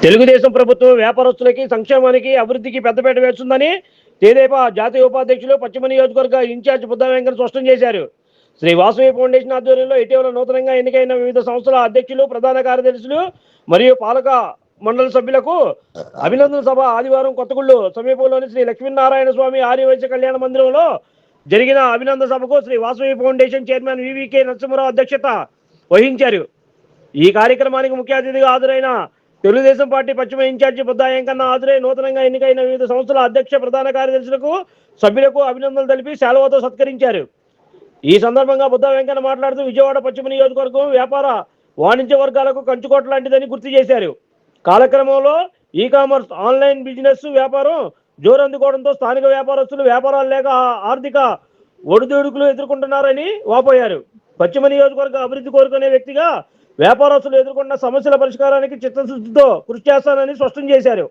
తెలుగుదేశం ప్రభుత్వం వ్యాపారస్తులకి సంక్షేమానికి అభివృద్ధికి పెద్దపీట వేస్తుందని తెదేపా జాతీయ ఉపాధ్యక్షులు పశ్చిమ నియోజకవర్గ ఇన్ఛార్జ్ బుద్ధా వెంకట స్పష్టం చేశారు. శ్రీ వాసవి ఫౌండేషన్ ఆధ్వర్యంలో ఇటీవల నూతనంగా ఎన్నికైన వివిధ సంస్థల అధ్యక్షులు, ప్రధాన కార్యదర్శులు మరియు పాలక మండలి సభ్యులకు అభినందన సభ ఆదివారం కొత్తగూడెం సమీపంలోని శ్రీ లక్ష్మీనారాయణ స్వామి ఆర్యవైశ్య కళ్యాణ మందిరంలో జరిగిన అభినందన సభకు శ్రీ వాసవి ఫౌండేషన్ చైర్మన్ వివికే నరసింహరావు అధ్యక్షత వహించారు. ఈ కార్యక్రమానికి ముఖ్య అతిథిగా హాజరైన తెలుగుదేశం పార్టీ పశ్చిమ ఇన్ఛార్జి బుద్ధా వెంకన్న హాజరై నూతనంగా ఎన్నికైన వివిధ సంస్థల అధ్యక్ష, ప్రధాన కార్యదర్శులకు, సభ్యులకు అభినందనలు తెలిపి శాలువాతో సత్కరించారు. ఈ సందర్భంగా బుద్ధా వెంకన్న మాట్లాడుతూ విజయవాడ పశ్చిమ నియోజకవర్గం వ్యాపార వాణిజ్య వర్గాలకు కంచుకోట లాంటిదని గుర్తు చేశారు. కాలక్రమంలో ఈ కామర్స్, ఆన్లైన్ బిజినెస్ వ్యాపారం జోరందుకోవడంతో స్థానిక వ్యాపారస్తులు వ్యాపారాలు లేక ఆర్థిక ఒడిదుడుకులు ఎదుర్కొంటున్నారని వాపోయారు. పశ్చిమ నియోజకవర్గ అభివృద్ధి కోరుకునే వ్యక్తిగా వ్యాపారస్తులు ఎదుర్కొన్న సమస్యల పరిష్కారానికి చిత్తశుద్ధితో కృషి చేస్తానని స్పష్టం చేశారు.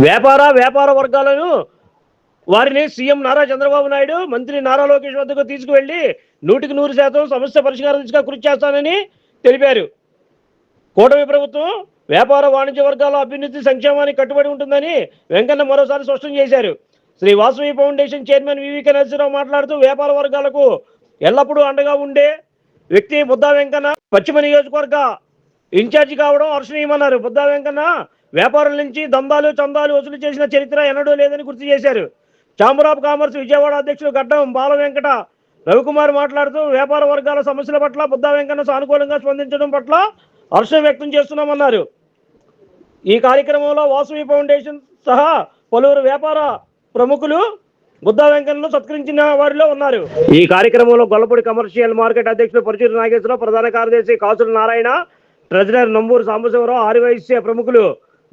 వ్యాపార వర్గాలను వారిని సీఎం నారా చంద్రబాబు నాయుడు, మంత్రి నారా లోకేష్ వద్దకు తీసుకువెళ్లి 100% సమస్య పరిష్కారం దిశగా కృషి చేస్తానని తెలిపారు. కూటమి ప్రభుత్వం వ్యాపార వాణిజ్య వర్గాల అభ్యున్నతి సంక్షేమానికి కట్టుబడి ఉంటుందని వెంకన్న మరోసారి స్పష్టం చేశారు. శ్రీ వాసవి ఫౌండేషన్ చైర్మన్ వివికే నరసింహరావు మాట్లాడుతూ వ్యాపార వర్గాలకు ఎల్లప్పుడూ అండగా ఉండే వ్యక్తి బుద్ధా వెంకన్న పశ్చిమ నియోజకవర్గ ఇన్ఛార్జి కావడం హర్షణీయమన్నారు. బుద్ధా వెంకన్న వ్యాపారుల నుంచి దందాలు, చందాలు వసూలు చేసిన చరిత్ర ఎన్నడూ లేదని గుర్తు చేశారు. ఛాంబర్ ఆఫ్ కామర్స్ విజయవాడ అధ్యక్షులు గడ్డం బాల వెంకట రవికుమార్ మాట్లాడుతూ వ్యాపార వర్గాల సమస్యల పట్ల బుద్ధా వెంకన్న సానుకూలంగా స్పందించడం పట్ల హర్షం వ్యక్తం చేస్తున్నామన్నారు. ఈ కార్యక్రమంలో వాసవి ఫౌండేషన్ సహా పలువురు వ్యాపార ప్రముఖులు బుద్ధా వెంకన్నను సత్కరించిన వారిలో ఉన్నారు. ఈ కార్యక్రమంలో గొల్లపూడి కమర్షియల్ మార్కెట్ అధ్యక్షులు పరుచూరి నాగేశ్వరరావు, ప్రధాన కార్యదర్శి కాసుల నారాయణ, ట్రెజరర్ నంబూరు సాంబశివరావు, ఆర్యవైశ్య ప్రముఖులు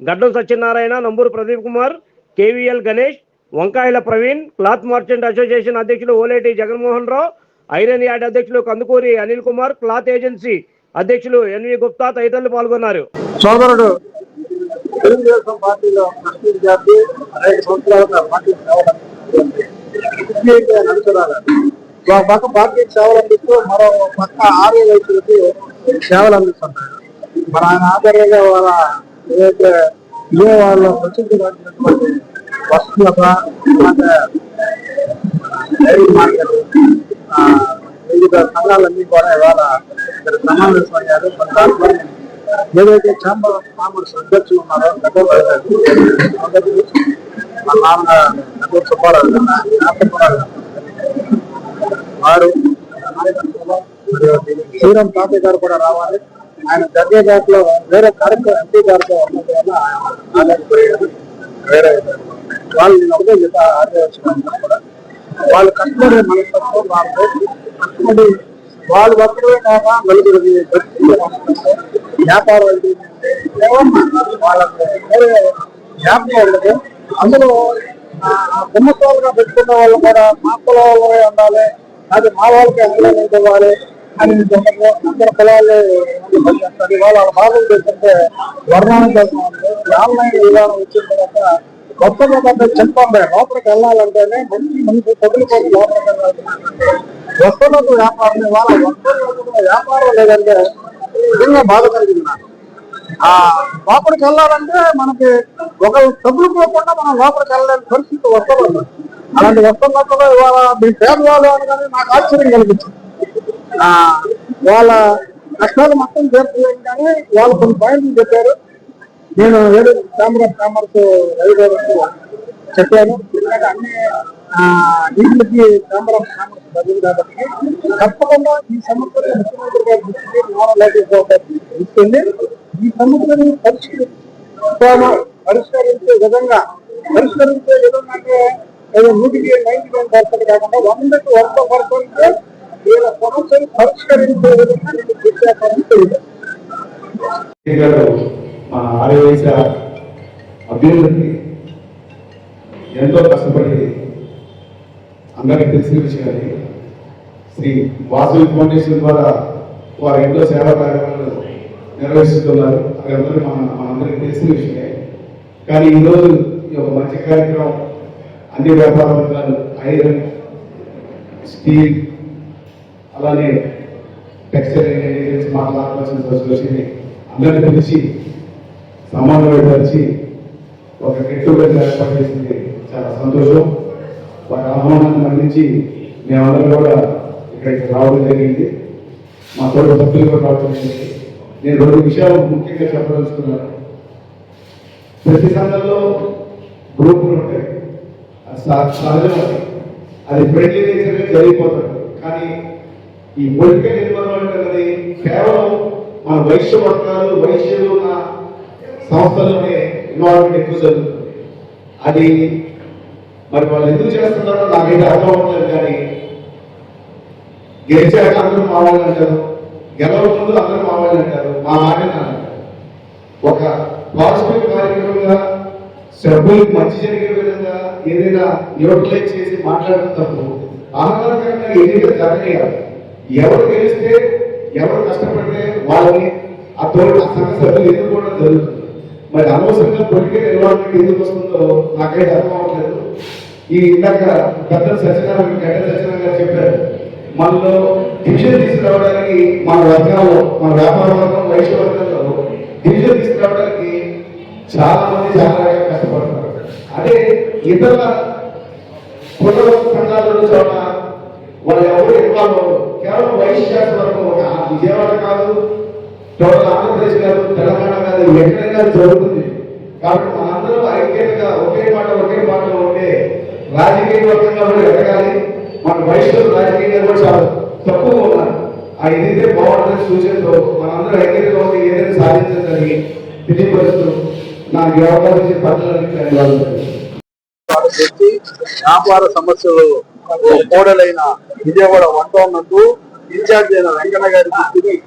గడ్డం సత్యనారాయణ, నంబూరు ప్రదీప్ కుమార్, కేవీఎల్ గణేష్, వంకాయల ప్రవీణ్, క్లాత్ మర్చెంట్ అసోసియేషన్ అధ్యక్షులు ఓలేటి జగన్మోహన్ రావు, ఐరన్ యార్డ్ అధ్యక్షులు కందుకూరి అనిల్ కుమార్, క్లాత్ ఏజెన్సీ అధ్యక్షులు ఎన్వి గుప్తా తదితరులు పాల్గొన్నారు. సోదరుడు తెలుగుదేశం పార్టీలో అనేక సంవత్సరాలుగా పార్టీ ఒక పక్క పార్టీకి సేవలు అందిస్తూ మరో పక్క ఆర్య వైద్యులకి సేవలు అందిస్తున్నారు. మరి ఆయన ఆధారంగా వాళ్ళ ఏదైతే విజయవాడలో ప్రసిద్ధిగాంచినటువంటి వస్తువులత డైరీ మార్కెట్ వివిధ సంఘాలన్నీ కూడా ఇవాళ సమావేశం అయ్యారు. దాంట్లో ఏదైతే ఛాంబర్ ఆఫ్ కామర్స్ అధ్యక్షులు ఉన్నారో మా నాన్న నగూరు సుబ్బారావు వారు శ్రీరామ్ తాతయ్య గారు కూడా రావాలి. ఆయన జగ్గేఘాట్లో వేరే కార్యక్రమం ఎంపీ గారితో ఉన్నది వల్ల ఆగకపోయారు. వేరే వాళ్ళు నేను ఒకటే చెప్తా ఆర్యవచ్చిన కూడా వాళ్ళు కష్టపడే మనస్తత్వం వాళ్ళు కష్టపడి వాళ్ళు ఒక్కడే కాక నలుగురిది వ్యాపారం వాళ్ళకి వ్యాపారం ఉండదు. అందులో కుమ్మకాలుగా పెట్టుకున్న వాళ్ళు కూడా మా కులాలే ఉండాలి, అది మా వాళ్ళకి ఎంప్లాయ్మెంట్ ఇవ్వాలి అని అందరు కులాలు పనిచేస్తారు. వాళ్ళ భాగం చేస్తుంటే వర్ణానికి ఆన్లైన్ విధానం వచ్చిన తర్వాత కొత్త చెప్పండి లోపలికి వెళ్ళాలంటేనే మంచి తగులుకొని లోపలికి వెళ్ళాలి. వస్తువులకు వ్యాపారం వాళ్ళ వస్తువులకు వ్యాపారం లేదంటే నిజంగా బాధ కలిగింది. లోపలికి వెళ్ళాలంటే మనకి ఒక తగులుకోకుండా మనం లోపలికి వెళ్ళలేని పరిస్థితి వస్తుంది. అలాంటి వస్తువులలో ఇవాళ మీ పేదవాళ్ళు అనగానే నాకు ఆశ్చర్యం కలిగించింది. వాళ్ళ కష్టాలు మొత్తం చేర్చలేదు కానీ వాళ్ళు కొన్ని పాయింట్లు చెప్పారు. నేను ఏడు ఛాంబర్ ఆఫ్ కామర్స్ రవిగారికి చెప్పాను. ఎందుకంటే అన్ని వీటికి ఛాంబర్ ఆఫ్ కామర్స్ బదిలీ కాబట్టి తప్పకుండా ఈ సమస్యలు ముఖ్యమంత్రి గారి దృష్టికి నారా లోకేష్ బాబు గారి ఇస్తుంది. ఈ సమస్యను పరిష్కరించే విధంగా అంటే ఏదో 100% కాకుండా 100% వీళ్ళ సమస్యను పరిష్కరించే విధంగా నేను కృషి చేస్తానని తెలియదు. మన ఆర్యవైశ్య అభ్యున్నతి ఎంతో కష్టపడి అందరికీ తెలిసిన విషయాన్ని శ్రీ వాసవి ఫౌండేషన్ ద్వారా వారు ఎంతో సేవా కార్యక్రమాలు నిర్వహిస్తున్నారు. అది అందరూ మనందరికీ తెలిసిన విషయమే. కానీ ఈరోజు ఈ యొక్క మంచి కార్యక్రమం అన్ని వ్యాపార వర్గాలు, ఐరన్, స్టీల్, అలానే టెక్స్టైల్ ఇండస్ట్రీస్, మా కార్పొరేషన్ అసోసియేషన్ అందరినీ పిలిచి సమన్వయపరిచి ఒక గెట్ టుగెదర్ ఏర్పాటు చేసింది చాలా సంతోషం. వారి ఆహ్వానాన్ని మన్నించి మేమందరం కూడా ఇక్కడికి రావడం జరిగింది. మా తోటి సభ్యులు కూడా రావడం జరిగింది. నేను 2 విషయాలు ముఖ్యంగా చెప్పదలుచుకున్నాను. ప్రతి సంఘంలో గ్రూపులు ఉంటాయి, అది సహజం, అది ఫ్రెండ్లీ నేచర్గా జరిగిపోతుంది. కానీ ఈ పొలిటికల్ ఇన్వాల్వ్మెంట్ అనేది కేవలం మన వైశ్య వర్గాలు వైశ్యులు ఉన్న సంస్థల్లోనే ఇన్వాల్వ్మెంట్ ఎక్కువ జరుగుతుంది. అది మరి వాళ్ళు ఎందుకు చేస్తున్నారో నాకైతే అర్థం అవ్వలేదు. కానీ గెలిచాక అందరూ మా వాళ్ళు అంటారు, గెలవకుండా అందరూ మా వాళ్ళు అంటారు, మా మాట అంటారు. ఒక పాజిటివ్ కార్యక్రమంగా సభ్యులకు మంచి జరిగే విధంగా ఏదైనా న్యూట్రలైజ్ చేసి మాట్లాడడం తప్పు. ఆహ్లాదకరంగా ఎన్నికలు జరగలేదు. ఎవరు గెలిస్తే ఎవరు కష్టపడితే వాళ్ళని ఆ సంఘ సభ్యులు ఎదుర్కోవడం జరుగుతుంది. మరి అనవసరంగా పొలిటికల్ ఇన్వాల్వ్మెంట్ ఎందుకు వస్తుందో నాకైతే అర్థం అవ్వట్లేదు. ఈ ఇందాక పెద్దలు సత్యనారాయణ గారు చెప్పారు, మనలో డివిజన్ తీసుకురావడానికి మన వర్గాల్లో, మన వ్యాపార వర్గం వైశ్య వర్గంలో డివిజన్ తీసుకురావడానికి చాలా మంది చాలా కష్టపడతారు. అదే ఇతర కుల సంఘాలలో చోట వాళ్ళు ఎవరు ఇన్వాల్వ్ అవ్వరు. కేవలం వైశ్య వరకు ఒక విజయవాడ కాదు, టోటల్ ఆంధ్రప్రదేశ్ కాదు, తెలంగాణ కాదు, ఎక్కడైనా జరుగుతుంది. కాబట్టి మనందరం ఐక్యతగా ఒకే పాటలో ఉంటే రాజకీయవర్గంగా కూడా ఎదగాలి. మన వైశ్యులు రాజకీయంగా కూడా చాలా తక్కువగా ఉన్నారు. ఆ ఏదైతే బాగుంటుంది సూచనతో మనందరం ఐక్యతగా ఉంటే ఏదైనా సాధించదని తెలియపరుస్తూ నాకు ఈ అవకాశం ఇచ్చిన పద్ధతులన్నీ ధన్యవాదాలు. వ్యాపార సమస్యలు మోడలైన విజయవాడ 1 టౌన్ నందు ఇన్ఛార్జ్ అయిన వెంకన్న గారికి తిరిగి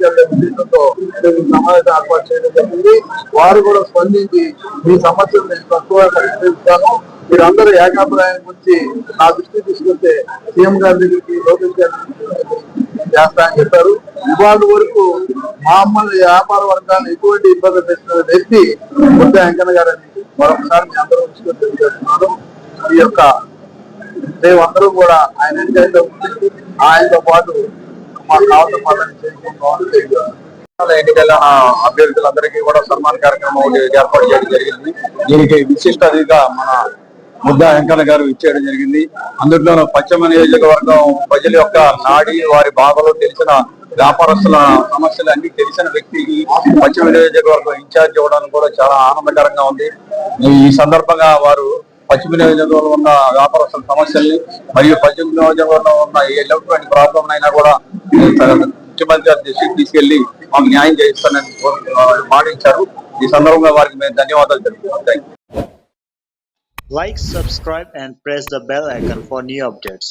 సమావేశం ఏర్పాటు చేయడం జరిగింది. వారు కూడా స్పందించి మీ సమస్యలు నేను తక్కువ పరిష్కరిస్తాను, మీరందరూ ఏకాభిప్రాయం గురించి నా దృష్టికి తీసుకొస్తే సీఎం గారి దగ్గరికి లోకేష్ గారి చేస్తానని చెప్పారు. ఇవాళ వరకు మమ్మల్ని వ్యాపార వర్గాన్ని ఎటువంటి ఇబ్బంది పెట్టిన వ్యక్తి బుద్ధ వెంకన్న గారని మరొకసారి మీ అందరూ తీసుకొని తెలియజేస్తున్నారు. ఈ యొక్క మేమందరూ కూడా ఆయన ఎంజాయ్తో ఆయనతో పాటు మా కావలసిన పనులను చేసుకుంటామని తెలియజేస్తున్నారు. ఎన్నికల అభ్యర్థులందరికీ కూడా సన్మాన కార్యక్రమం ఏర్పాటు చేయడం జరిగింది. దీనికి విశిష్ట అతిథిగా మన ముద్దా వెంకన్న గారు ఇచ్చేయడం జరిగింది. అందులోనూ పశ్చిమ నియోజకవర్గం ప్రజల యొక్క నాడి, వారి బాధలు తెలిసిన వ్యాపారస్తుల సమస్యలు అన్ని తెలిసిన వ్యక్తికి పశ్చిమ నియోజకవర్గం ఇన్ఛార్జ్ ఇవ్వడానికి కూడా చాలా ఆనందకరంగా ఉంది. ఈ సందర్భంగా వారు పశ్చిమ నియోజకవర్గంలో ఉన్న వ్యాపారస్తుల సమస్యల్ని మరియు పశ్చిమ నియోజకవర్గంలో ఉన్న ఎలాంటి ప్రాబ్లం అయినా కూడా ముఖ్యమంత్రి గారి దృష్టికి తీసుకెళ్లి మాకు న్యాయం చేయిస్తానని మాటించారు. ఈ సందర్భంగా వారికి మేము ధన్యవాదాలు తెలుపుతున్నాం. Like, subscribe and press the bell icon for new updates.